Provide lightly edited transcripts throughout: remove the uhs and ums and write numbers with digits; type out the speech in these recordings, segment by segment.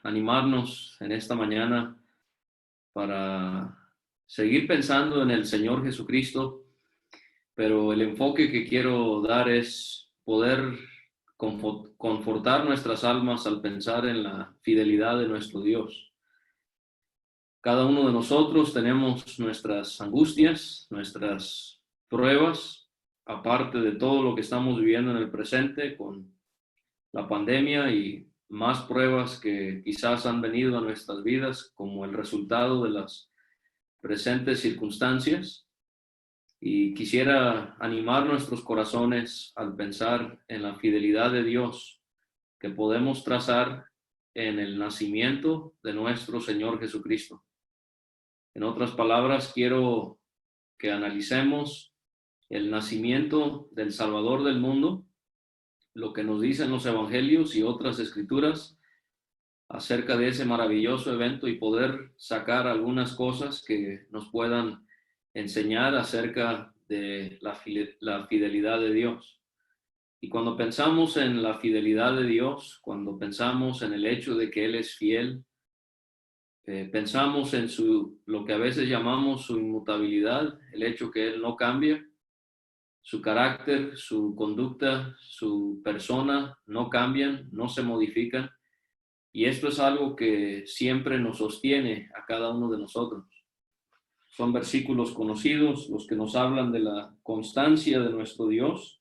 animarnos en esta mañana para seguir pensando en el Señor Jesucristo, pero el enfoque que quiero dar es poder confortar nuestras almas al pensar en la fidelidad de nuestro Dios. Cada uno de nosotros tenemos nuestras angustias, nuestras pruebas, aparte de todo lo que estamos viviendo en el presente con la pandemia y más pruebas que quizás han venido a nuestras vidas como el resultado de las presentes circunstancias. Y quisiera animar nuestros corazones al pensar en la fidelidad de Dios que podemos trazar en el nacimiento de nuestro Señor Jesucristo. En otras palabras, quiero que analicemos el nacimiento del Salvador del mundo, lo que nos dicen los evangelios y otras escrituras acerca de ese maravilloso evento y poder sacar algunas cosas que nos puedan enseñar acerca de la fidelidad de Dios. Y cuando pensamos en la fidelidad de Dios, cuando pensamos en el hecho de que Él es fiel, pensamos en lo que a veces llamamos su inmutabilidad, el hecho que Él no cambia, su carácter, su conducta, su persona no cambian, no se modifican. Y esto es algo que siempre nos sostiene a cada uno de nosotros. Son versículos conocidos los que nos hablan de la constancia de nuestro Dios,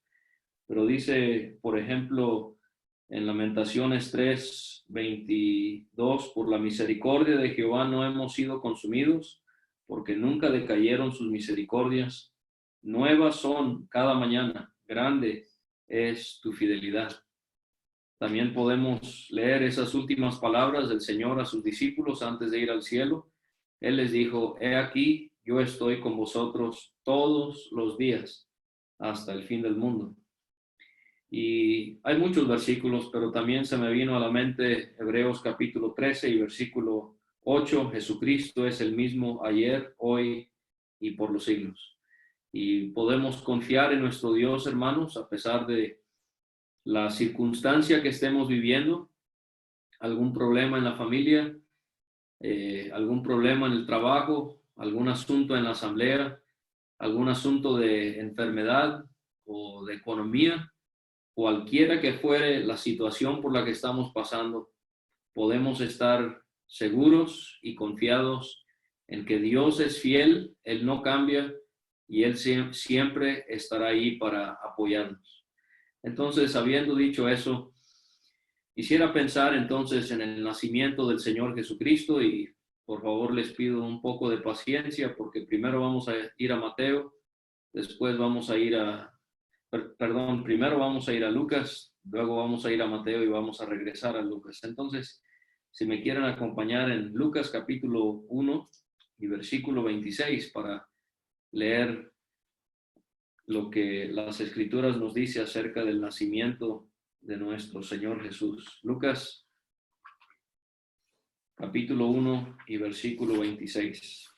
pero dice, por ejemplo, en Lamentaciones 3:22, por la misericordia de Jehová no hemos sido consumidos, porque nunca decayeron sus misericordias. Nuevas son cada mañana, grande es tu fidelidad. También podemos leer esas últimas palabras del Señor a sus discípulos antes de ir al cielo. Él les dijo, he aquí, yo estoy con vosotros todos los días hasta el fin del mundo. Y hay muchos versículos, pero también se me vino a la mente Hebreos capítulo 13 y versículo 8, Jesucristo es el mismo ayer, hoy y por los siglos. Y podemos confiar en nuestro Dios, hermanos, a pesar de la circunstancia que estemos viviendo, algún problema en la familia, algún problema en el trabajo, algún asunto en la asamblea, algún asunto de enfermedad o de economía, cualquiera que fuere la situación por la que estamos pasando, podemos estar seguros y confiados en que Dios es fiel, Él no cambia y Él siempre estará ahí para apoyarnos. Entonces, habiendo dicho eso, quisiera pensar entonces en el nacimiento del Señor Jesucristo y por favor les pido un poco de paciencia porque primero vamos a ir a Mateo, después vamos a ir primero vamos a ir a Lucas, luego vamos a ir a Mateo y vamos a regresar a Lucas. Entonces, si me quieren acompañar en Lucas capítulo 1 y versículo 26 para leer lo que las Escrituras nos dice acerca del nacimiento de nuestro Señor Jesús. Lucas capítulo 1 y versículo 26.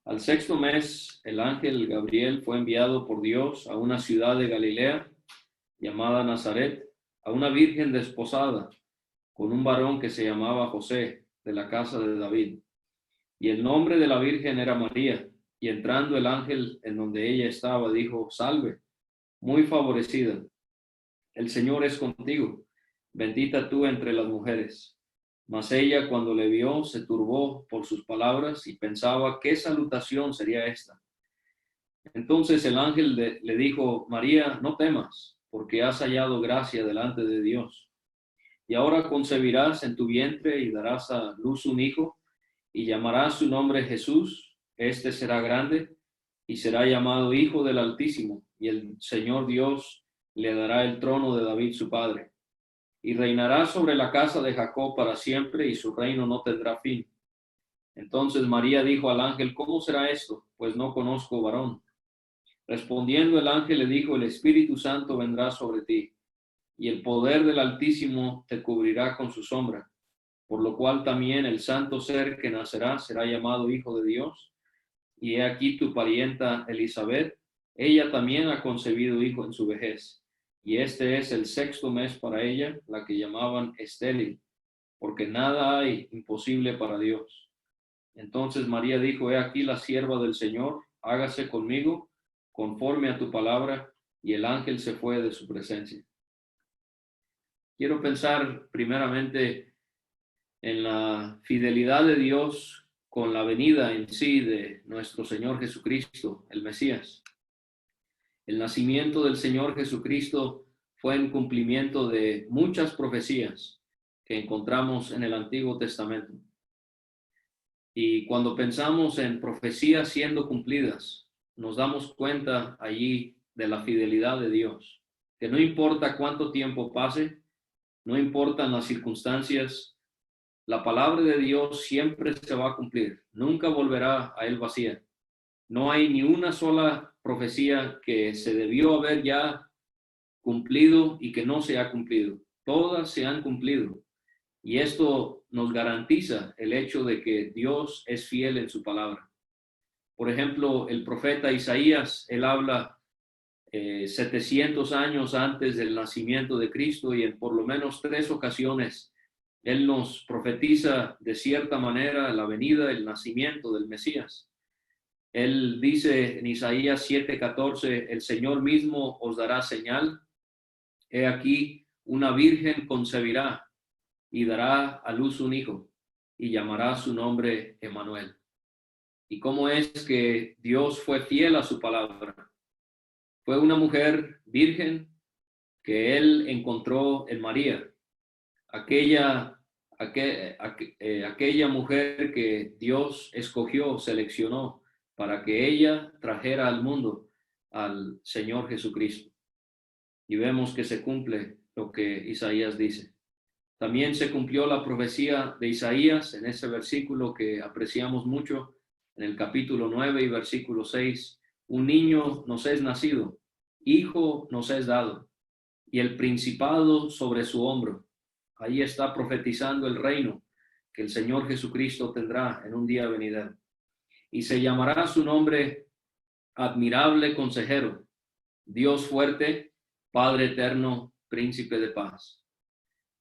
Al sexto mes, el ángel Gabriel fue enviado por Dios a una ciudad de Galilea llamada Nazaret, a una virgen desposada con un varón que se llamaba José, de la casa de David. Y el nombre de la virgen era María. Y entrando el ángel en donde ella estaba, dijo, salve, muy favorecida, el Señor es contigo, bendita tú entre las mujeres. Mas ella, cuando le vio, se turbó por sus palabras y pensaba, ¿qué salutación sería esta? Entonces el ángel le dijo, María, no temas, porque has hallado gracia delante de Dios. Y ahora concebirás en tu vientre y darás a luz un hijo, y llamarás su nombre Jesús. Este será grande y será llamado Hijo del Altísimo, y el Señor Dios le dará el trono de David su padre. Y reinará sobre la casa de Jacob para siempre, y su reino no tendrá fin. Entonces María dijo al ángel, ¿cómo será esto? Pues no conozco varón. Respondiendo el ángel le dijo, el Espíritu Santo vendrá sobre ti, y el poder del Altísimo te cubrirá con su sombra, por lo cual también el santo ser que nacerá será llamado Hijo de Dios. Y he aquí tu parienta Elizabeth, ella también ha concebido hijo en su vejez, y este es el 6º mes para ella, la que llamaban estéril, porque nada hay imposible para Dios. Entonces María dijo, he aquí la sierva del Señor, hágase conmigo conforme a tu palabra, y el ángel se fue de su presencia. Quiero pensar primeramente en la fidelidad de Dios con la venida en sí de nuestro Señor Jesucristo, el Mesías. El nacimiento del Señor Jesucristo fue en cumplimiento de muchas profecías que encontramos en el Antiguo Testamento. Y cuando pensamos en profecías siendo cumplidas, nos damos cuenta allí de la fidelidad de Dios, que no importa cuánto tiempo pase, no importan las circunstancias, la palabra de Dios siempre se va a cumplir, nunca volverá a él vacía. No hay ni una sola profecía que se debió haber ya cumplido y que no se ha cumplido. Todas se han cumplido. Y esto nos garantiza el hecho de que Dios es fiel en su palabra. Por ejemplo, el profeta Isaías, él habla 700 años antes del nacimiento de Cristo, y en por lo menos 3 ocasiones él nos profetiza de cierta manera la venida, el nacimiento del Mesías. Él dice en Isaías 7:14, el Señor mismo os dará señal. He aquí, una virgen concebirá y dará a luz un hijo, y llamará su nombre Emmanuel. ¿Y cómo es que Dios fue fiel a su palabra? Fue una mujer virgen que él encontró en María, aquella mujer que Dios escogió, seleccionó para que ella trajera al mundo al Señor Jesucristo. Y vemos que se cumple lo que Isaías dice. También se cumplió la profecía de Isaías en ese versículo que apreciamos mucho, en el capítulo 9 y versículo 6. Un niño nos es nacido, hijo nos es dado, y el principado sobre su hombro. Ahí está profetizando el reino que el Señor Jesucristo tendrá en un día venidero. Y se llamará su nombre Admirable Consejero, Dios fuerte, Padre eterno, Príncipe de paz.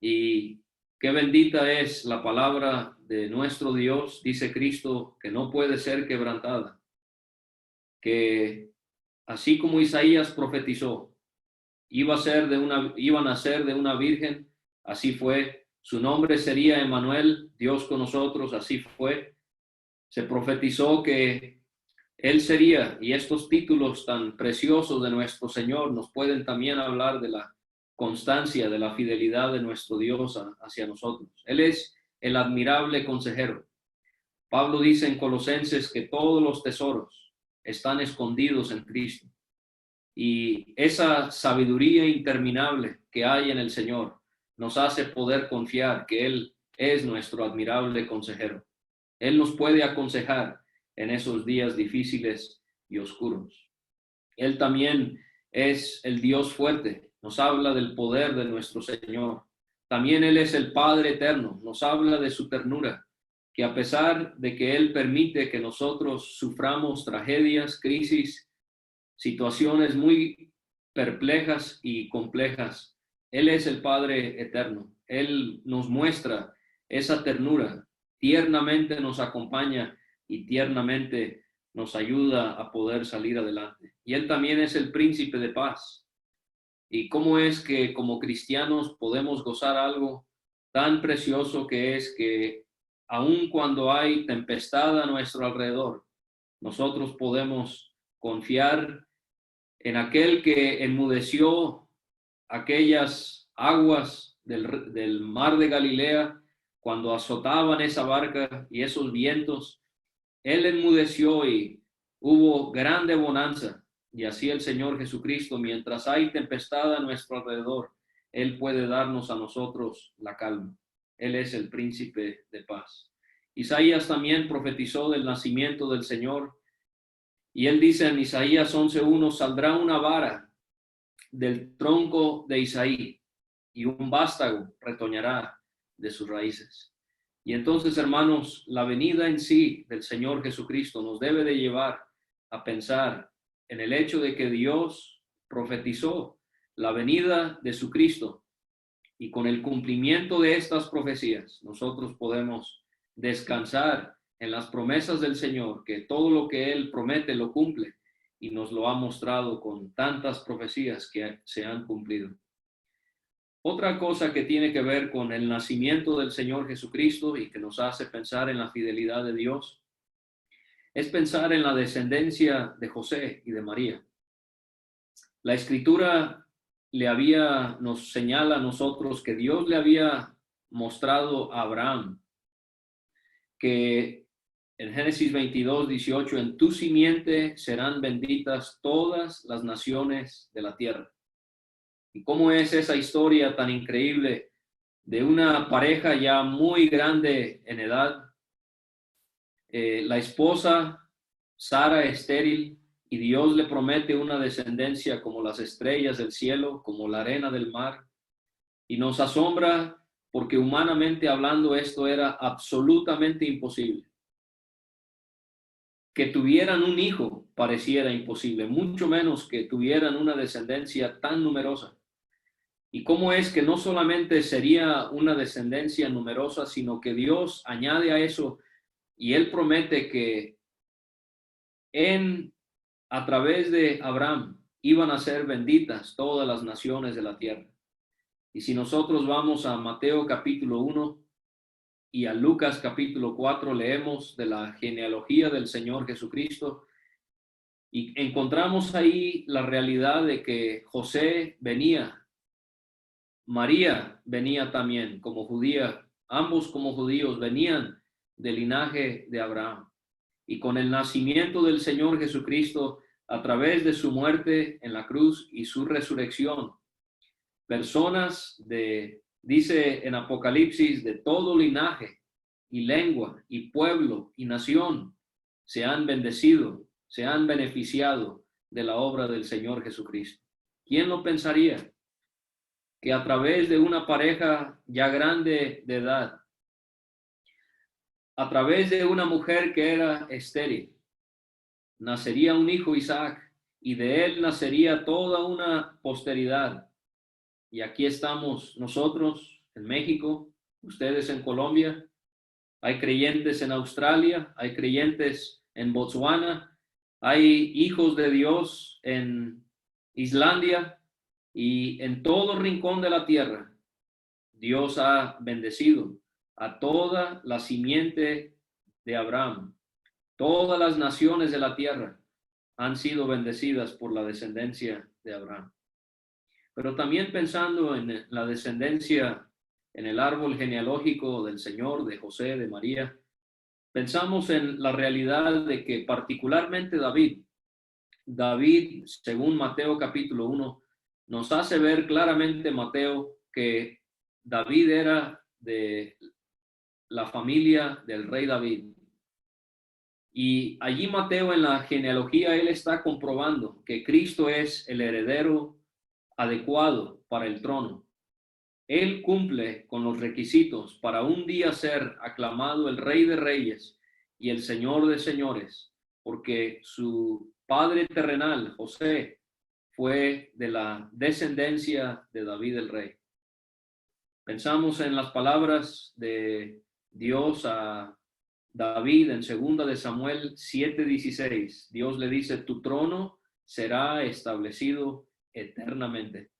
Y qué bendita es la palabra de nuestro Dios, dice Cristo, que no puede ser quebrantada. Que así como Isaías profetizó, iban a nacer de una virgen, así fue. Su nombre sería Emmanuel, Dios con nosotros, así fue. Se profetizó que él sería, y estos títulos tan preciosos de nuestro Señor nos pueden también hablar de la constancia, de la fidelidad de nuestro Dios hacia nosotros. Él es el admirable consejero. Pablo dice en Colosenses que todos los tesoros están escondidos en Cristo. Y esa sabiduría interminable que hay en el Señor nos hace poder confiar que Él es nuestro admirable consejero. Él nos puede aconsejar en esos días difíciles y oscuros. Él también es el Dios fuerte, nos habla del poder de nuestro Señor. También Él es el Padre eterno, nos habla de su ternura, que a pesar de que Él permite que nosotros suframos tragedias, crisis, situaciones muy perplejas y complejas, Él es el Padre eterno. Él nos muestra esa ternura, tiernamente nos acompaña y tiernamente nos ayuda a poder salir adelante. Y Él también es el príncipe de paz. ¿Y cómo es que como cristianos podemos gozar algo tan precioso que es que aun cuando hay tempestad a nuestro alrededor, nosotros podemos confiar en aquel que enmudeció aquellas aguas del mar de Galilea cuando azotaban esa barca y esos vientos? Él enmudeció y hubo grande bonanza. Y así el Señor Jesucristo, mientras hay tempestad a nuestro alrededor, Él puede darnos a nosotros la calma. Él es el príncipe de paz. Isaías también profetizó del nacimiento del Señor. Y él dice en Isaías 11:1, saldrá una vara del tronco de Isaí y un vástago retoñará de sus raíces. Y entonces, hermanos, la venida en sí del Señor Jesucristo nos debe de llevar a pensar en el hecho de que Dios profetizó la venida de su Cristo. Y con el cumplimiento de estas profecías, nosotros podemos descansar en las promesas del Señor, que todo lo que Él promete lo cumple, y nos lo ha mostrado con tantas profecías que se han cumplido. Otra cosa que tiene que ver con el nacimiento del Señor Jesucristo y que nos hace pensar en la fidelidad de Dios, es pensar en la descendencia de José y de María. La Escritura nos señala a nosotros que Dios le había mostrado a Abraham que en Génesis 22:18, en tu simiente serán benditas todas las naciones de la tierra. ¿Y cómo es esa historia tan increíble de una pareja ya muy grande en edad? La esposa, Sara, estéril, y Dios le promete una descendencia como las estrellas del cielo, como la arena del mar. Y nos asombra porque humanamente hablando esto era absolutamente imposible. Que tuvieran un hijo pareciera imposible, mucho menos que tuvieran una descendencia tan numerosa. ¿Y cómo es que no solamente sería una descendencia numerosa, sino que Dios añade a eso y Él promete que a través de Abraham iban a ser benditas todas las naciones de la tierra? Y si nosotros vamos a Mateo capítulo 1 y a Lucas capítulo 4, leemos de la genealogía del Señor Jesucristo y encontramos ahí la realidad de que José venía, María venía también como judía, ambos como judíos venían del linaje de Abraham. Y con el nacimiento del Señor Jesucristo, a través de su muerte en la cruz y su resurrección, personas dice en Apocalipsis, de todo linaje y lengua y pueblo y nación se han bendecido, se han beneficiado de la obra del Señor Jesucristo. ¿Quién lo pensaría? Que a través de una pareja ya grande de edad, a través de una mujer que era estéril, nacería un hijo, Isaac, y de él nacería toda una posteridad. Y aquí estamos nosotros en México, ustedes en Colombia, hay creyentes en Australia, hay creyentes en Botswana, hay hijos de Dios en Islandia y en todo rincón de la tierra. Dios ha bendecido a toda la simiente de Abraham. Todas las naciones de la tierra han sido bendecidas por la descendencia de Abraham. Pero también pensando en la descendencia, en el árbol genealógico del Señor, de José, de María, pensamos en la realidad de que particularmente David, según Mateo capítulo 1, nos hace ver claramente Mateo que David era de la familia del rey David. Y allí Mateo en la genealogía, él está comprobando que Cristo es el heredero adecuado para el trono. Él cumple con los requisitos para un día ser aclamado el Rey de Reyes y el Señor de Señores, porque su padre terrenal, José, fue de la descendencia de David el rey. Pensamos en las palabras de Dios a David en 2 de Samuel 7:16. Dios le dice, tu trono será establecido eternamente.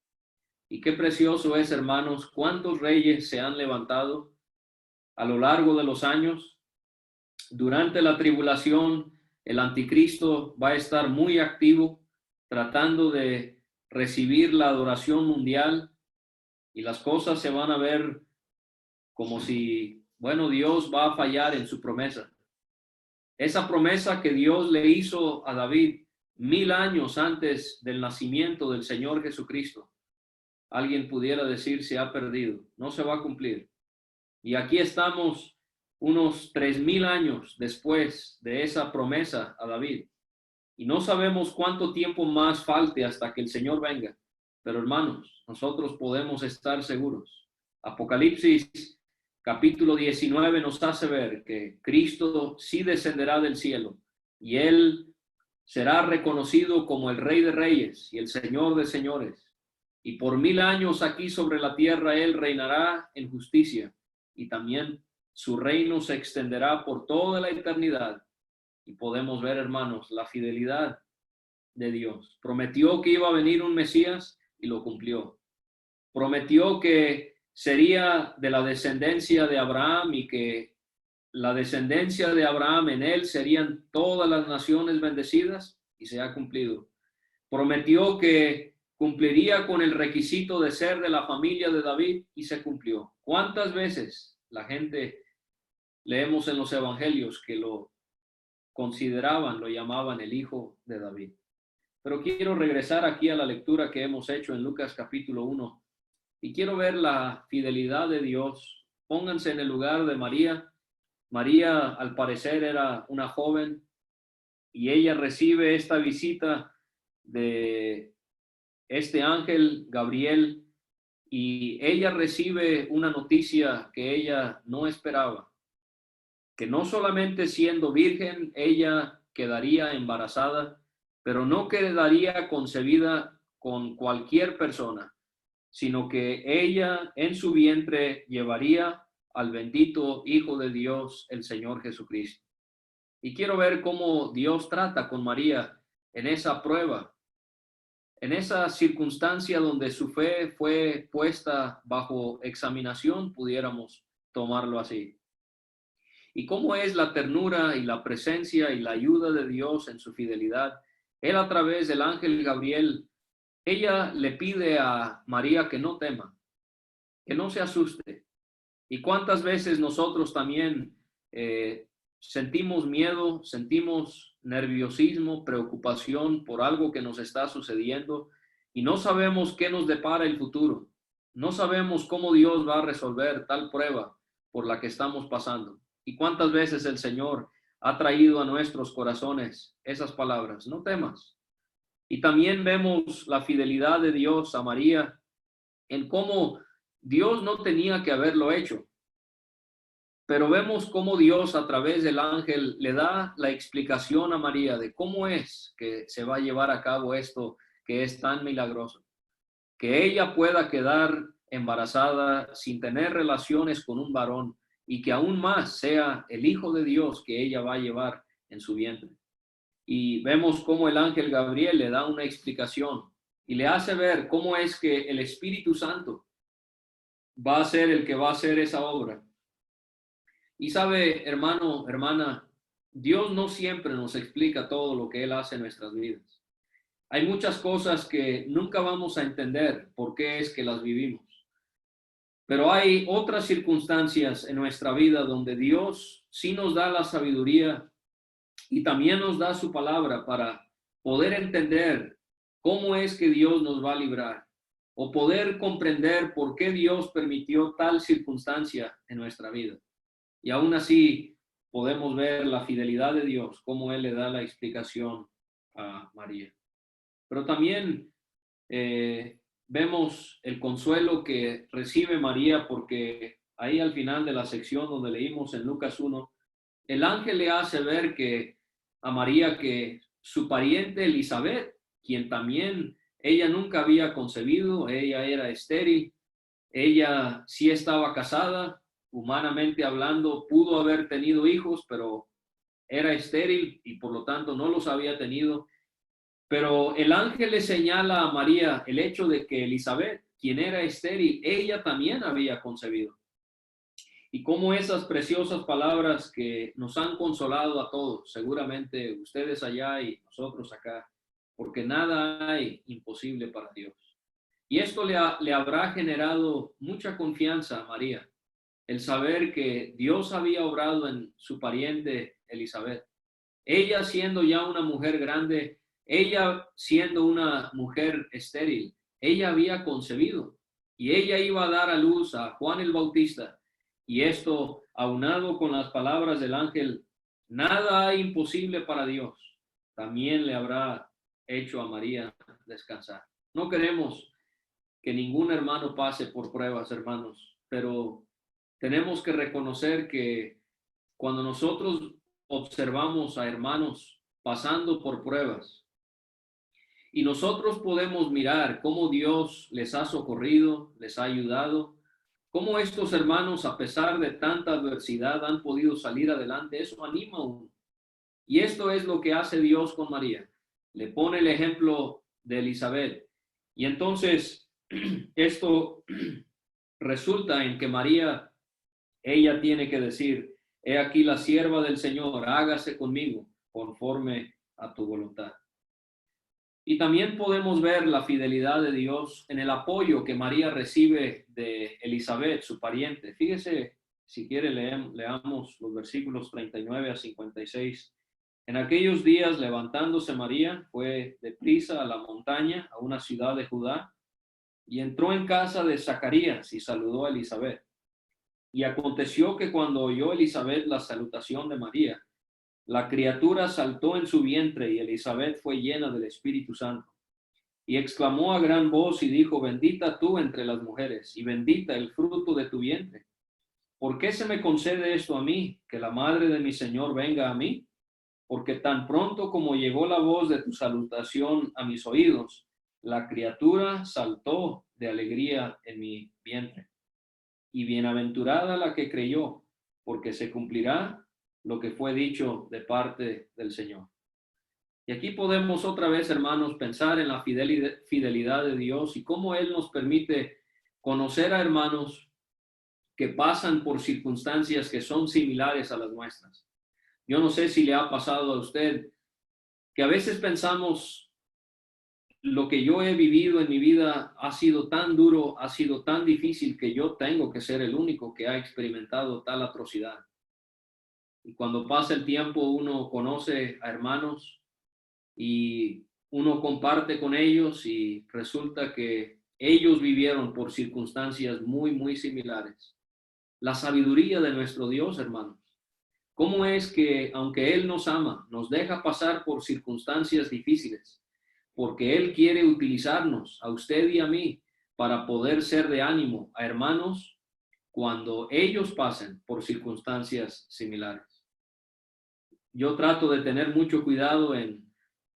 Y qué precioso es, hermanos, cuántos reyes se han levantado a lo largo de los años. Durante la tribulación, el anticristo va a estar muy activo, tratando de recibir la adoración mundial, y las cosas se van a ver como si, bueno, Dios va a fallar en su promesa. Esa promesa que Dios le hizo a David 1000 años antes del nacimiento del Señor Jesucristo, alguien pudiera decir se ha perdido, no se va a cumplir. Y aquí estamos unos 3000 años después de esa promesa a David. Y no sabemos cuánto tiempo más falte hasta que el Señor venga. Pero hermanos, nosotros podemos estar seguros. Apocalipsis capítulo 19 nos hace ver que Cristo sí descenderá del cielo y Él será reconocido como el Rey de Reyes y el Señor de Señores. y por 1000 años aquí sobre la tierra él reinará en justicia, y también su reino se extenderá por toda la eternidad. Y podemos ver, hermanos, la fidelidad de Dios. Prometió que iba a venir un Mesías y lo cumplió. Prometió que sería de la descendencia de Abraham y que la descendencia de Abraham en él serían todas las naciones bendecidas, y se ha cumplido. Prometió que cumpliría con el requisito de ser de la familia de David, y se cumplió. ¿Cuántas veces la gente leemos en los evangelios que lo consideraban, lo llamaban el hijo de David? Pero quiero regresar aquí a la lectura que hemos hecho en Lucas capítulo 1 y quiero ver la fidelidad de Dios. Pónganse en el lugar de María. María, al parecer, era una joven y ella recibe esta visita de este ángel Gabriel, y ella recibe una noticia que ella no esperaba, que no solamente siendo virgen ella quedaría embarazada, pero no quedaría concebida con cualquier persona, sino que ella en su vientre llevaría al bendito Hijo de Dios, el Señor Jesucristo. Y quiero ver cómo Dios trata con María en esa prueba, en esa circunstancia donde su fe fue puesta bajo examinación, pudiéramos tomarlo así. Y cómo es la ternura y la presencia y la ayuda de Dios en su fidelidad. Él, a través del ángel Gabriel, ella le pide a María que no tema, que no se asuste. Y cuántas veces nosotros también sentimos miedo, sentimos nerviosismo, preocupación por algo que nos está sucediendo y no sabemos qué nos depara el futuro. No sabemos cómo Dios va a resolver tal prueba por la que estamos pasando. Y cuántas veces el Señor ha traído a nuestros corazones esas palabras: no temas. Y también vemos la fidelidad de Dios a María en cómo Dios no tenía que haberlo hecho, pero vemos cómo Dios a través del ángel le da la explicación a María de cómo es que se va a llevar a cabo esto que es tan milagroso. Que ella pueda quedar embarazada sin tener relaciones con un varón y que aún más sea el Hijo de Dios que ella va a llevar en su vientre. Y vemos cómo el ángel Gabriel le da una explicación y le hace ver cómo es que el Espíritu Santo va a ser el que va a hacer esa obra. Y sabe, hermano, hermana, Dios no siempre nos explica todo lo que Él hace en nuestras vidas. Hay muchas cosas que nunca vamos a entender por qué es que las vivimos. Pero hay otras circunstancias en nuestra vida donde Dios sí nos da la sabiduría y también nos da su palabra para poder entender cómo es que Dios nos va a librar o poder comprender por qué Dios permitió tal circunstancia en nuestra vida. Y aún así podemos ver la fidelidad de Dios, cómo Él le da la explicación a María. Pero también vemos el consuelo que recibe María, porque ahí al final de la sección donde leímos en Lucas 1, el ángel le hace ver que a María que su pariente Elizabeth, quien también ella nunca había concebido, ella era estéril, ella sí estaba casada, humanamente hablando, pudo haber tenido hijos, pero era estéril y por lo tanto no los había tenido. Pero el ángel le señala a María el hecho de que Elizabeth, quien era estéril, ella también había concebido. Y cómo esas preciosas palabras que nos han consolado a todos, seguramente ustedes allá y nosotros acá, porque nada hay imposible para Dios. Y esto le habrá generado mucha confianza a María, el saber que Dios había obrado en su pariente Elizabeth. Ella siendo ya una mujer grande, ella siendo una mujer estéril, ella había concebido y ella iba a dar a luz a Juan el Bautista. Y esto, aunado con las palabras del ángel, nada hay imposible para Dios, también le habrá hecho a María descansar. No queremos que ningún hermano pase por pruebas, hermanos, pero tenemos que reconocer que cuando nosotros observamos a hermanos pasando por pruebas Y nosotros podemos mirar cómo Dios les ha socorrido, les ha ayudado, cómo estos hermanos, a pesar de tanta adversidad, han podido salir adelante. Eso anima a uno. Y esto es lo que hace Dios con María. Le pone el ejemplo de Elizabeth. Y entonces, esto resulta en que María, ella tiene que decir, he aquí la sierva del Señor, hágase conmigo conforme a tu voluntad. Y también podemos ver la fidelidad de Dios en el apoyo que María recibe de Elizabeth, su pariente. Fíjese, si quiere, leamos los versículos 39 a 56. En aquellos días, levantándose María, fue deprisa a la montaña, a una ciudad de Judá, y entró en casa de Zacarías y saludó a Elizabeth. Y aconteció que cuando oyó Elizabeth la salutación de María, la criatura saltó en su vientre y Elizabeth fue llena del Espíritu Santo. Y exclamó a gran voz y dijo, bendita tú entre las mujeres y bendita el fruto de tu vientre. ¿Por qué se me concede esto a mí, que la madre de mi Señor venga a mí? Porque tan pronto como llegó la voz de tu salutación a mis oídos, la criatura saltó de alegría en mi vientre. Y bienaventurada la que creyó, porque se cumplirá lo que fue dicho de parte del Señor. Y aquí podemos otra vez, hermanos, pensar en la fidelidad de Dios y cómo Él nos permite conocer a hermanos que pasan por circunstancias que son similares a las nuestras. Yo no sé si le ha pasado a usted que a veces pensamos, lo que yo he vivido en mi vida ha sido tan duro, ha sido tan difícil que yo tengo que ser el único que ha experimentado tal atrocidad. Y cuando pasa el tiempo, uno conoce a hermanos y uno comparte con ellos y resulta que ellos vivieron por circunstancias muy, muy similares. La sabiduría de nuestro Dios, hermanos. ¿Cómo es que, aunque Él nos ama, nos deja pasar por circunstancias difíciles? Porque Él quiere utilizarnos, a usted y a mí, para poder ser de ánimo a hermanos cuando ellos pasen por circunstancias similares. Yo trato de tener mucho cuidado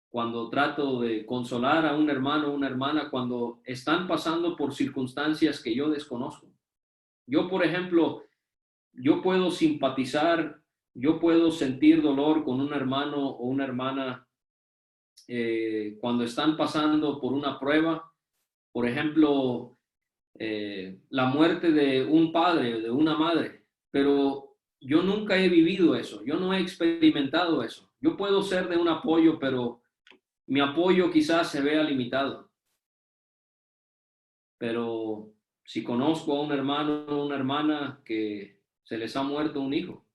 cuando trato de consolar a un hermano o una hermana cuando están pasando por circunstancias que yo desconozco. Yo, por ejemplo, yo puedo simpatizar, yo puedo sentir dolor con un hermano o una hermana cuando están pasando por una prueba. Por ejemplo, la muerte de un padre o de una madre, pero yo nunca he vivido eso, yo no he experimentado eso. Yo puedo ser de un apoyo, pero mi apoyo quizás se vea limitado. Pero si conozco a un hermano o una hermana que se les ha muerto un hijo,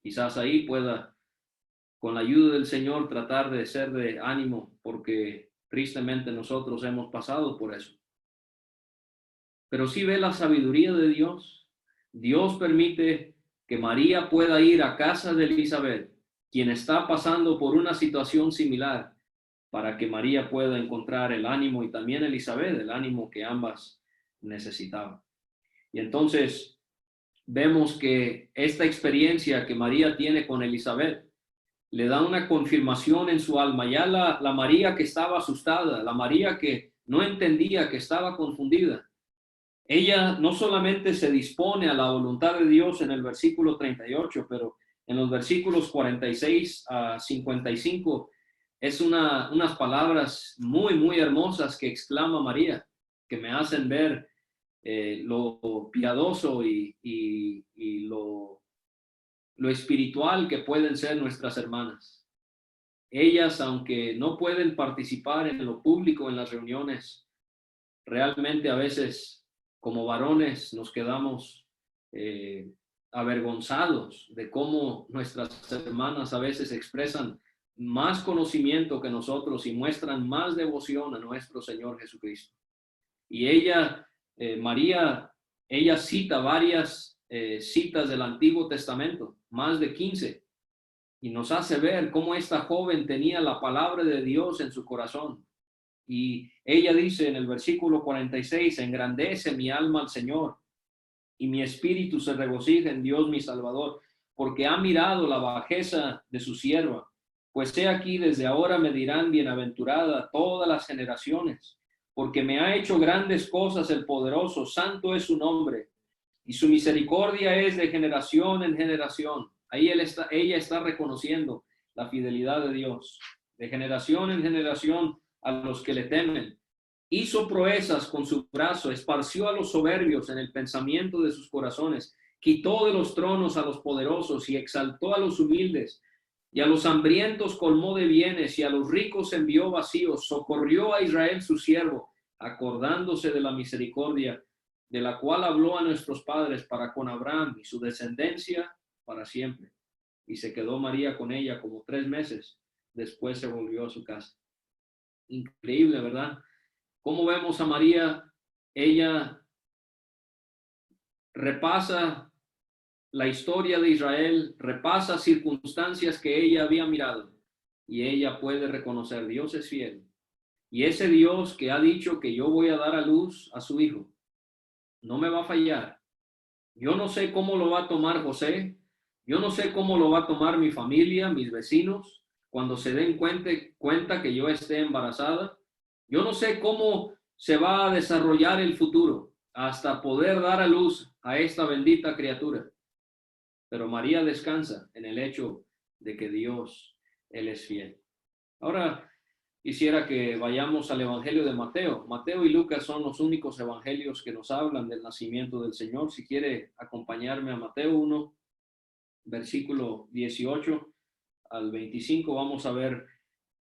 quizás ahí pueda, con la ayuda del Señor, tratar de ser de ánimo, porque tristemente nosotros hemos pasado por eso. Pero si ve la sabiduría de Dios, Dios permite que María pueda ir a casa de Elizabeth, quien está pasando por una situación similar, para que María pueda encontrar el ánimo y también Elizabeth, el ánimo que ambas necesitaban. Y entonces vemos que esta experiencia que María tiene con Elizabeth le da una confirmación en su alma. Ya la María que estaba asustada, la María que no entendía, que estaba confundida, ella no solamente se dispone a la voluntad de Dios en el versículo 38, pero en los versículos 46 a 55 es unas palabras muy, muy hermosas que exclama María, que me hacen ver lo piadoso y lo espiritual que pueden ser nuestras hermanas. Ellas, aunque no pueden participar en lo público en las reuniones, realmente a veces como varones nos quedamos avergonzados de cómo nuestras hermanas a veces expresan más conocimiento que nosotros y muestran más devoción a nuestro Señor Jesucristo. Y ella, María, ella cita varias citas del Antiguo Testamento, más de 15, y nos hace ver cómo esta joven tenía la palabra de Dios en su corazón. Y ella dice en el versículo 46, engrandece mi alma al Señor y mi espíritu se regocija en Dios mi Salvador, porque ha mirado la bajeza de su sierva. Pues he aquí, desde ahora me dirán bienaventurada todas las generaciones, porque me ha hecho grandes cosas el poderoso, santo es su nombre, y su misericordia es de generación en generación. Ahí ella está reconociendo la fidelidad de Dios, de generación en generación a los que le temen. Hizo proezas con su brazo, esparció a los soberbios en el pensamiento de sus corazones, quitó de los tronos a los poderosos y exaltó a los humildes, y a los hambrientos colmó de bienes, y a los ricos envió vacíos. Socorrió a Israel su siervo, acordándose de la misericordia, de la cual habló a nuestros padres para con Abraham y su descendencia para siempre. Y se quedó María con ella como 3 meses. Después se volvió a su casa. Increíble, ¿verdad? ¿Cómo vemos a María? Ella repasa la historia de Israel, repasa circunstancias que ella había mirado y ella puede reconocer: Dios es fiel. Y ese Dios que ha dicho que yo voy a dar a luz a su hijo, no me va a fallar. Yo no sé cómo lo va a tomar José, yo no sé cómo lo va a tomar mi familia, mis vecinos, cuando se den cuenta que yo esté embarazada. Yo no sé cómo se va a desarrollar el futuro hasta poder dar a luz a esta bendita criatura. Pero María descansa en el hecho de que Dios, Él es fiel. Ahora quisiera que vayamos al Evangelio de Mateo. Mateo y Lucas son los únicos evangelios que nos hablan del nacimiento del Señor. Si quiere acompañarme a Mateo 1, versículo 18 al 25, vamos a ver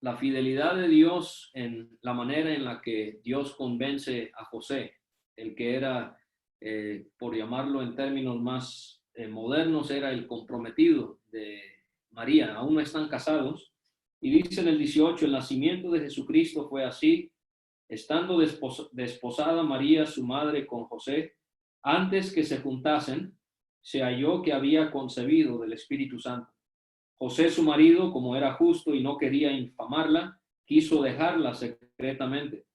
la fidelidad de Dios en la manera en la que Dios convence a José, el que era, por llamarlo en términos más modernos, era el comprometido de María. Aún no están casados. Y dice en el 18, el nacimiento de Jesucristo fue así: estando desposada María, su madre, con José, antes que se juntasen, se halló que había concebido del Espíritu Santo. José, su marido, como era justo y no quería infamarla, quiso dejarla secretamente.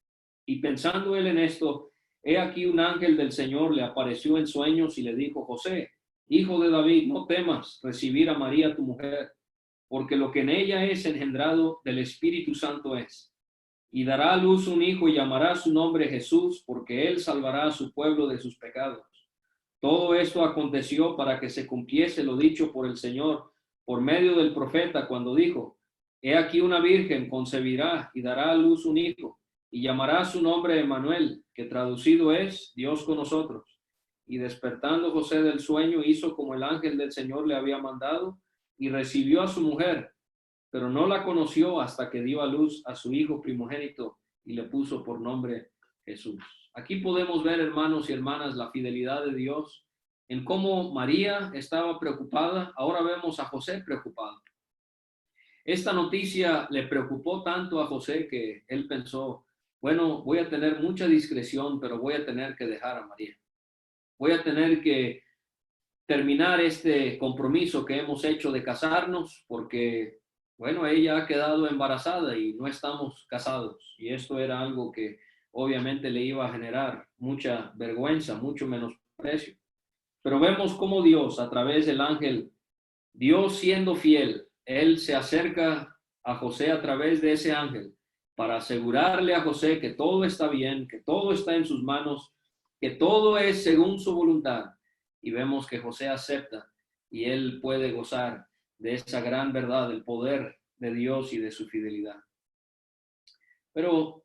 Y pensando él en esto, he aquí un ángel del Señor le apareció en sueños y le dijo: José, hijo de David, no temas recibir a María tu mujer, porque lo que en ella es engendrado del Espíritu Santo es. Y dará a luz un hijo y llamará su nombre Jesús, porque él salvará a su pueblo de sus pecados. Todo esto aconteció para que se cumpliese lo dicho por el Señor por medio del profeta, cuando dijo: he aquí una virgen concebirá y dará a luz un hijo, y llamará su nombre Emmanuel, que traducido es Dios con nosotros. Y despertando José del sueño, hizo como el ángel del Señor le había mandado, y recibió a su mujer, pero no la conoció hasta que dio a luz a su hijo primogénito y le puso por nombre Jesús. Aquí podemos ver, hermanos y hermanas, la fidelidad de Dios en cómo María estaba preocupada. Ahora vemos a José preocupado. Esta noticia le preocupó tanto a José que él pensó: bueno, voy a tener mucha discreción, pero voy a tener que dejar a María. Voy a tener que terminar este compromiso que hemos hecho de casarnos, porque, bueno, ella ha quedado embarazada y no estamos casados. Y esto era algo que obviamente le iba a generar mucha vergüenza, mucho menosprecio. Pero vemos cómo Dios, a través del ángel, Dios siendo fiel, Él se acerca a José a través de ese ángel para asegurarle a José que todo está bien, que todo está en sus manos, que todo es según su voluntad. Y vemos que José acepta y él puede gozar de esa gran verdad, del poder de Dios y de su fidelidad. Pero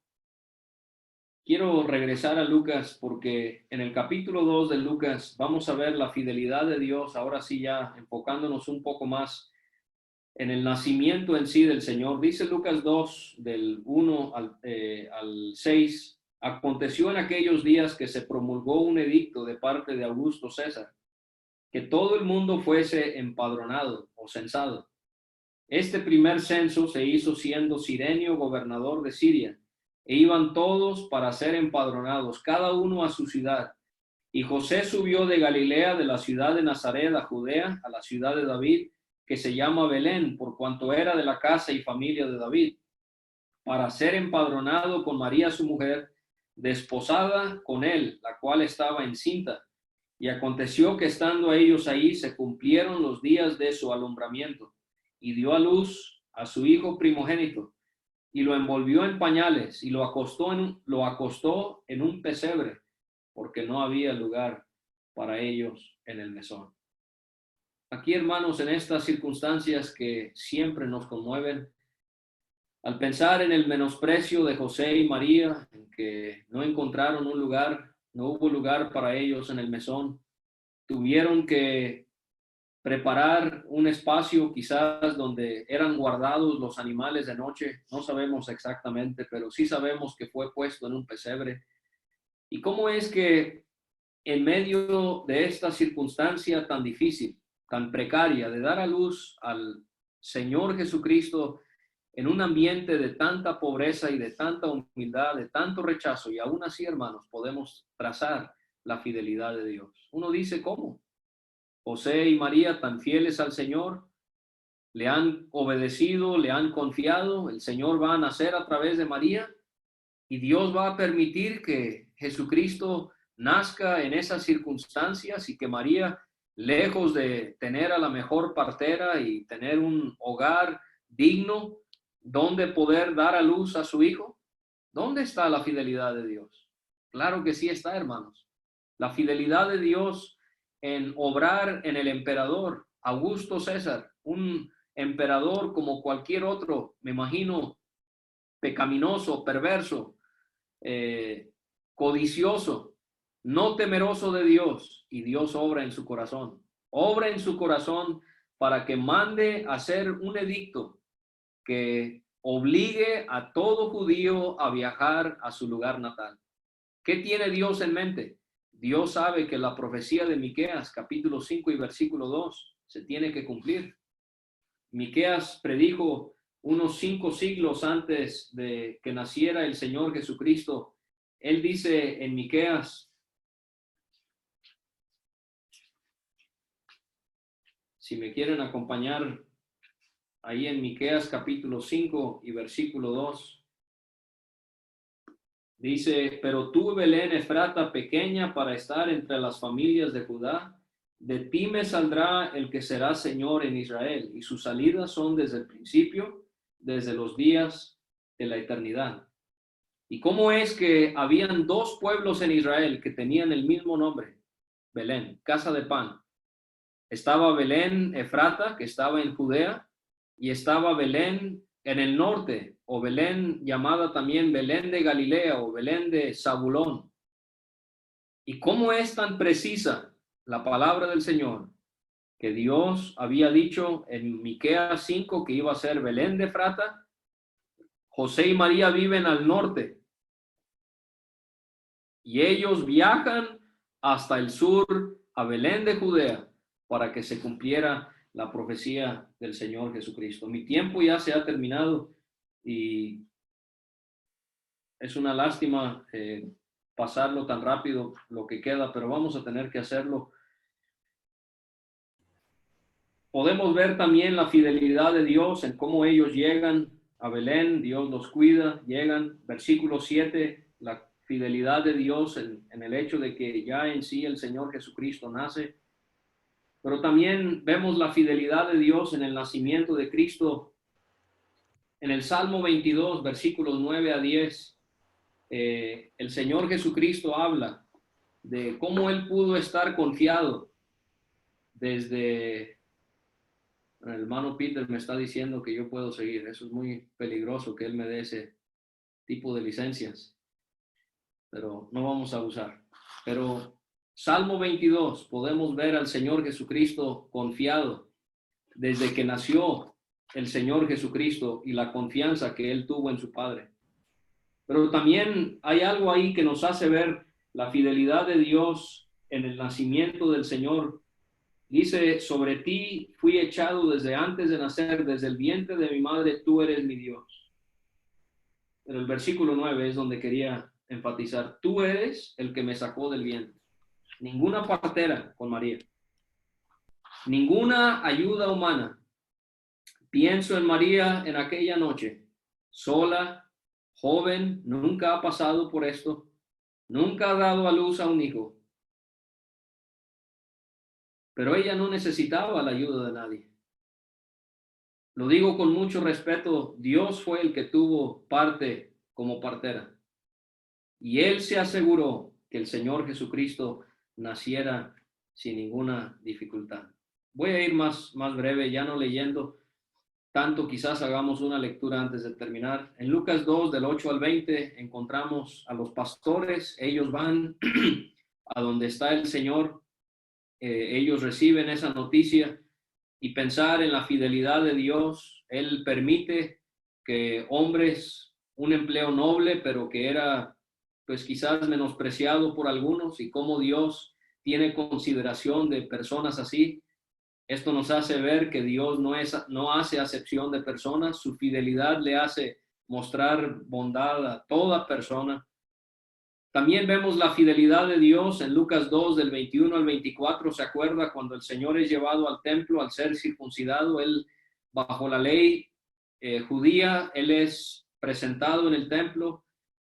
quiero regresar a Lucas, porque en el capítulo 2 de Lucas vamos a ver la fidelidad de Dios, ahora sí ya enfocándonos un poco más en el nacimiento en sí del Señor. Dice Lucas 2, del 1 al 6, aconteció en aquellos días que se promulgó un edicto de parte de Augusto César, que todo el mundo fuese empadronado o censado. Este primer censo se hizo siendo Cirenio gobernador de Siria, e iban todos para ser empadronados, cada uno a su ciudad. Y José subió de Galilea, de la ciudad de Nazaret a Judea, a la ciudad de David, que se llama Belén, por cuanto era de la casa y familia de David, para ser empadronado con María su mujer, desposada con él, la cual estaba encinta. Y aconteció que estando ellos ahí, se cumplieron los días de su alumbramiento, y dio a luz a su hijo primogénito y lo envolvió en pañales y lo acostó en un pesebre, porque no había lugar para ellos en el mesón. Aquí, hermanos, en estas circunstancias que siempre nos conmueven, al pensar en el menosprecio de José y María, en que no encontraron un lugar, no hubo lugar para ellos en el mesón, tuvieron que preparar un espacio quizás donde eran guardados los animales de noche, no sabemos exactamente, pero sí sabemos que fue puesto en un pesebre. ¿Y cómo es que en medio de esta circunstancia tan difícil, tan precaria, de dar a luz al Señor Jesucristo en un ambiente de tanta pobreza y de tanta humildad, de tanto rechazo, y aún así, hermanos, podemos trazar la fidelidad de Dios? Uno dice, ¿cómo? José y María, tan fieles al Señor, le han obedecido, le han confiado, el Señor va a nacer a través de María y Dios va a permitir que Jesucristo nazca en esas circunstancias y que María, lejos de tener a la mejor partera y tener un hogar digno donde poder dar a luz a su hijo, ¿dónde está la fidelidad de Dios? Claro que sí está, hermanos. La fidelidad de Dios en obrar en el emperador Augusto César, un emperador como cualquier otro, me imagino, pecaminoso, perverso, codicioso, no temeroso de Dios, y Dios obra en su corazón. Obra en su corazón para que mande a hacer un edicto que obligue a todo judío a viajar a su lugar natal. ¿Qué tiene Dios en mente? Dios sabe que la profecía de Miqueas, capítulo 5 y versículo 2, se tiene que cumplir. Miqueas predijo unos 5 siglos antes de que naciera el Señor Jesucristo. Él dice en Miqueas, si me quieren acompañar ahí en Miqueas capítulo 5 y versículo 2, dice, pero tú, Belén Efrata, pequeña para estar entre las familias de Judá, de ti me saldrá el que será Señor en Israel, y sus salidas son desde el principio, desde los días de la eternidad. ¿Y cómo es que habían 2 pueblos en Israel que tenían el mismo nombre? Belén, casa de pan. Estaba Belén Efrata, que estaba en Judea, y estaba Belén en el norte, o Belén llamada también Belén de Galilea, o Belén de Zabulón. ¿Y cómo es tan precisa la palabra del Señor? Que Dios había dicho en Miqueas 5 que iba a ser Belén de Efrata. José y María viven al norte, y ellos viajan hasta el sur, a Belén de Judea, para que se cumpliera la profecía del Señor Jesucristo. Mi tiempo ya se ha terminado y es una lástima pasarlo tan rápido lo que queda, pero vamos a tener que hacerlo. Podemos ver también la fidelidad de Dios en cómo ellos llegan a Belén, Dios los cuida, llegan, versículo 7, la fidelidad de Dios en el hecho de que ya en sí el Señor Jesucristo nace. Pero también vemos la fidelidad de Dios en el nacimiento de Cristo. En el Salmo 22, versículos 9 a 10, el Señor Jesucristo habla de cómo Él pudo estar confiado desde... El hermano Peter me está diciendo que yo puedo seguir. Eso es muy peligroso que Él me dé ese tipo de licencias, pero no vamos a usar. Pero Salmo 22, podemos ver al Señor Jesucristo confiado desde que nació el Señor Jesucristo y la confianza que Él tuvo en su Padre. Pero también hay algo ahí que nos hace ver la fidelidad de Dios en el nacimiento del Señor. Dice, sobre ti fui echado desde antes de nacer, desde el vientre de mi madre, tú eres mi Dios. Pero el versículo 9 es donde quería enfatizar, tú eres el que me sacó del vientre. Ninguna partera con María, ninguna ayuda humana. Pienso en María en aquella noche, sola, joven, nunca ha pasado por esto, nunca ha dado a luz a un hijo. Pero ella no necesitaba la ayuda de nadie. Lo digo con mucho respeto, Dios fue el que tuvo parte como partera. Y Él se aseguró que el Señor Jesucristo naciera sin ninguna dificultad. Voy a ir más breve, ya no leyendo tanto, quizás hagamos una lectura antes de terminar. En Lucas 2, del 8 al 20, encontramos a los pastores. Ellos van a donde está el Señor. Ellos reciben esa noticia y pensar en la fidelidad de Dios. Él permite que hombres, un empleo noble, pero que era pues quizás menospreciado por algunos, y cómo Dios tiene consideración de personas así. Esto nos hace ver que Dios no hace acepción de personas. Su fidelidad le hace mostrar bondad a toda persona. También vemos la fidelidad de Dios en Lucas 2, del 21 al 24. ¿Se acuerda cuando el Señor es llevado al templo al ser circuncidado? Él, bajo la ley judía, él es presentado en el templo.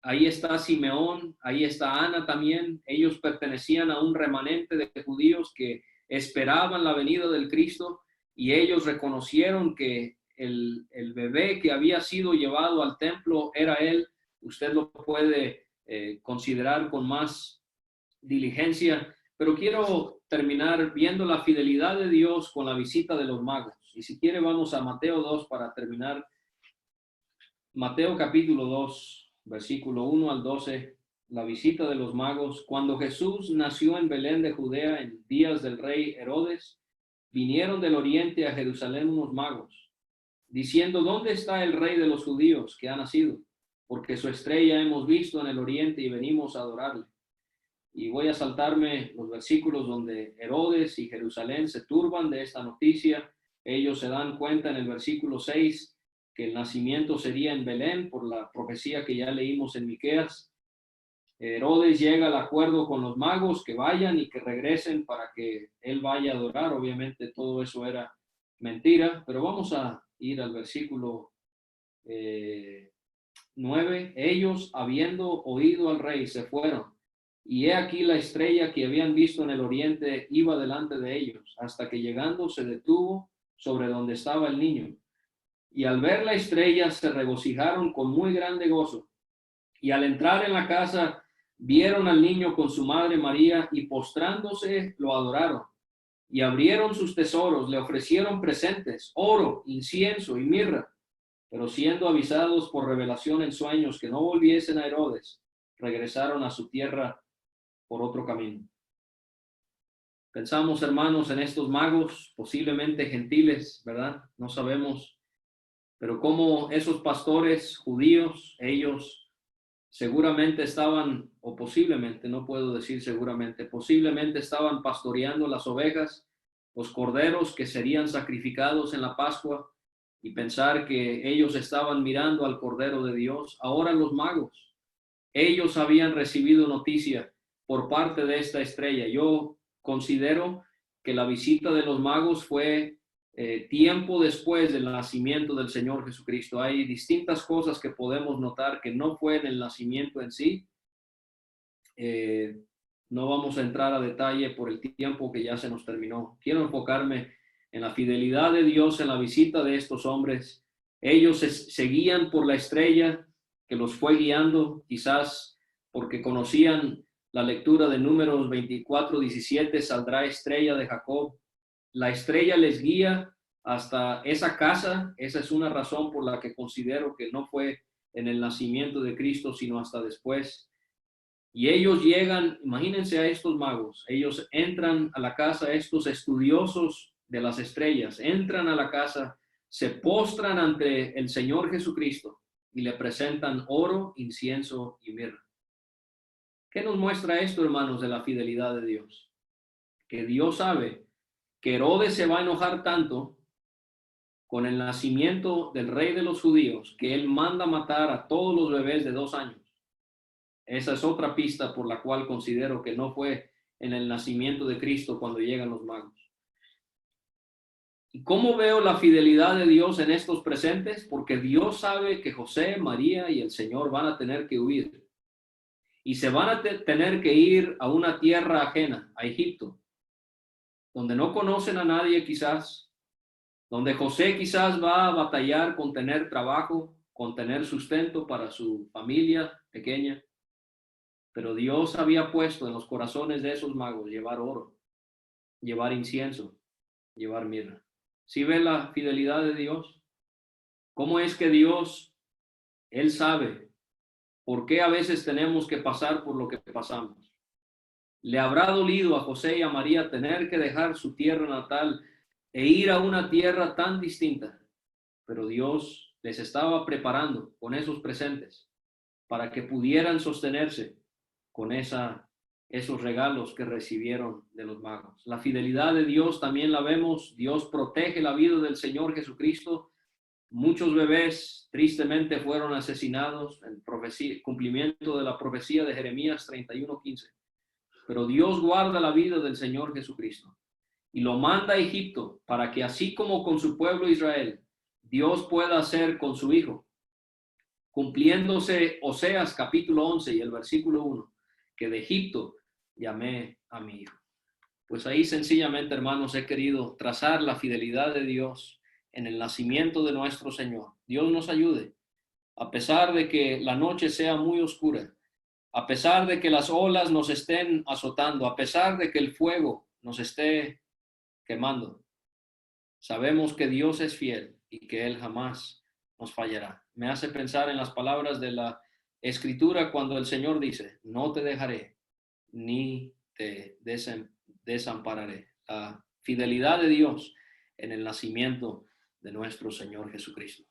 Ahí está Simeón, ahí está Ana también. Ellos pertenecían a un remanente de judíos que esperaban la venida del Cristo, y ellos reconocieron que el bebé que había sido llevado al templo era él. Usted lo puede considerar con más diligencia, pero quiero terminar viendo la fidelidad de Dios con la visita de los magos. Y si quiere vamos a Mateo 2 para terminar. Mateo capítulo 2, versículo 1 al 12, la visita de los magos. Cuando Jesús nació en Belén de Judea en días del rey Herodes, vinieron del oriente a Jerusalén unos magos, diciendo: ¿dónde está el rey de los judíos que ha nacido? Porque su estrella hemos visto en el oriente y venimos a adorarle. Y voy a saltarme los versículos donde Herodes y Jerusalén se turban de esta noticia. Ellos se dan cuenta en el versículo 6 que el nacimiento sería en Belén por la profecía que ya leímos en Miqueas. Herodes llega al acuerdo con los magos que vayan y que regresen para que él vaya a adorar. Obviamente todo eso era mentira, pero vamos a ir al versículo 9. Ellos, habiendo oído al rey, se fueron, y he aquí la estrella que habían visto en el oriente iba delante de ellos, hasta que llegando se detuvo sobre donde estaba el niño. Y al ver la estrella se regocijaron con muy grande gozo. Y al entrar en la casa vieron al niño con su madre María, y postrándose lo adoraron. Y abrieron sus tesoros, le ofrecieron presentes, oro, incienso y mirra. Pero siendo avisados por revelación en sueños que no volviesen a Herodes, regresaron a su tierra por otro camino. Pensamos, hermanos, en estos magos, posiblemente gentiles, ¿verdad? No sabemos, pero como esos pastores judíos, ellos seguramente estaban, o posiblemente, no puedo decir seguramente, posiblemente estaban pastoreando las ovejas, los corderos que serían sacrificados en la Pascua, y pensar que ellos estaban mirando al Cordero de Dios. Ahora los magos, ellos habían recibido noticia por parte de esta estrella. Yo considero que la visita de los magos fue tiempo después del nacimiento del Señor Jesucristo. Hay distintas cosas que podemos notar que no fue en el nacimiento en sí. No vamos a entrar a detalle por el tiempo que ya se nos terminó. Quiero enfocarme en la fidelidad de Dios en la visita de estos hombres. Ellos seguían por la estrella que los fue guiando, quizás porque conocían la lectura de Números 24:17, saldrá estrella de Jacob. La estrella les guía hasta esa casa. Esa es una razón por la que considero que no fue en el nacimiento de Cristo, sino hasta después. Y ellos llegan, imagínense a estos magos, ellos entran a la casa, estos estudiosos de las estrellas, entran a la casa, se postran ante el Señor Jesucristo y le presentan oro, incienso y mirra. ¿Qué nos muestra esto, hermanos, de la fidelidad de Dios? Que Dios sabe que Herodes se va a enojar tanto con el nacimiento del rey de los judíos que él manda matar a todos los bebés de 2 años. Esa es otra pista por la cual considero que no fue en el nacimiento de Cristo cuando llegan los magos. ¿Y cómo veo la fidelidad de Dios en estos presentes? Porque Dios sabe que José, María y el Señor van a tener que huir. Y se van a tener que ir a una tierra ajena, a Egipto, donde no conocen a nadie quizás, donde José quizás va a batallar con tener trabajo, con tener sustento para su familia pequeña, pero Dios había puesto en los corazones de esos magos llevar oro, llevar incienso, llevar mirra. ¿Sí ve la fidelidad de Dios? ¿Cómo es que Dios, Él sabe por qué a veces tenemos que pasar por lo que pasamos? ¿Le habrá dolido a José y a María tener que dejar su tierra natal e ir a una tierra tan distinta? Pero Dios les estaba preparando con esos presentes para que pudieran sostenerse con esos regalos que recibieron de los magos. La fidelidad de Dios también la vemos. Dios protege la vida del Señor Jesucristo. Muchos bebés tristemente fueron asesinados en cumplimiento de la profecía de Jeremías 31:15. Pero Dios guarda la vida del Señor Jesucristo y lo manda a Egipto para que así como con su pueblo Israel, Dios pueda hacer con su Hijo, cumpliéndose Oseas capítulo 11 y el versículo 1, que de Egipto llamé a mi Hijo. Pues ahí sencillamente, hermanos, he querido trazar la fidelidad de Dios en el nacimiento de nuestro Señor. Dios nos ayude, a pesar de que la noche sea muy oscura, a pesar de que las olas nos estén azotando, a pesar de que el fuego nos esté quemando. Sabemos que Dios es fiel y que Él jamás nos fallará. Me hace pensar en las palabras de la Escritura cuando el Señor dice, no te dejaré ni te desampararé. La fidelidad de Dios en el nacimiento de nuestro Señor Jesucristo.